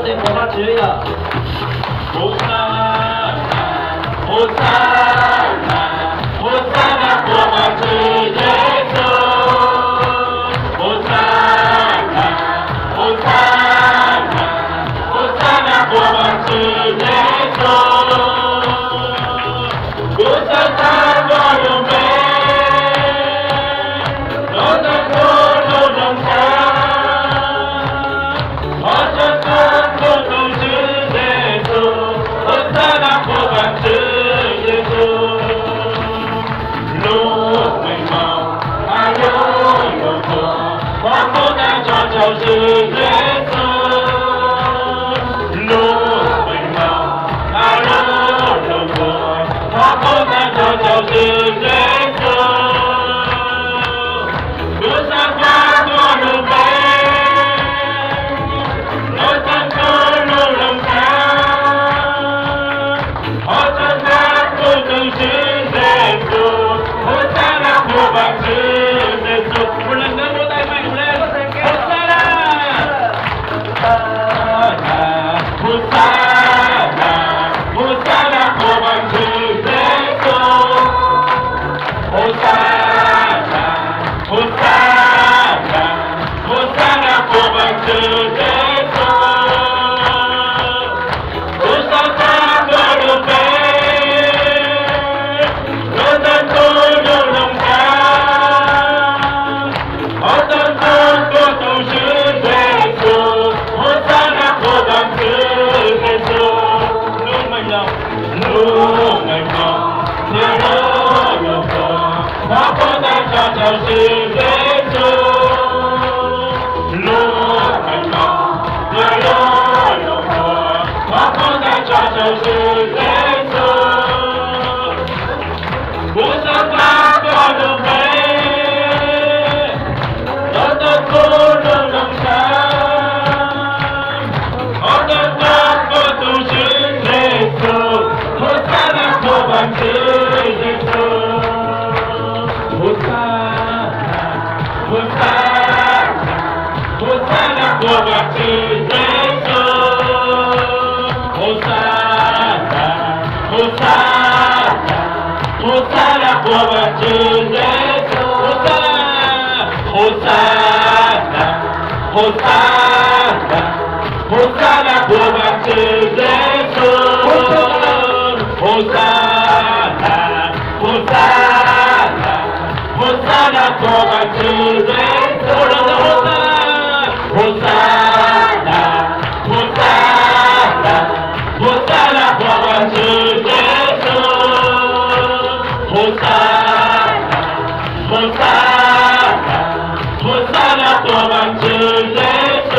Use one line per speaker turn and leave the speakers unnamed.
是国发局的。호산나 고마 주 예수 호산나 고마 주 예수 호산나 고요매 너는 고로롱사 어쩌던 고동 주 예수 호산나 고마 주 예수就是耶稣，路回眸，那路路过，我不能走就是耶稣，路上花朵如飞，路上走路龙翔，我真的不能是耶稣，我在那不放弃耶稣，不能跟我带麦不来。호산나 고마 주 예수 호산나 고마 주 예수 호산나 고루베 너는 고루롱사 어떤 곳도 주 예수 호산나 고마 주 예수 나보다 저저시 예수 루마이마 여여여여 나보다 저저시 예수 무섭다 거룩해 너도 고르렁사 어떤 것도 신 예수 호산나 고마 주 예수 호산나 고마 주 예수 호산나 고마 주 예수 호산나 고마 주 예수 호산나 고마 주 예수 호산나 고마 주 예수 호산나 고마 주 예수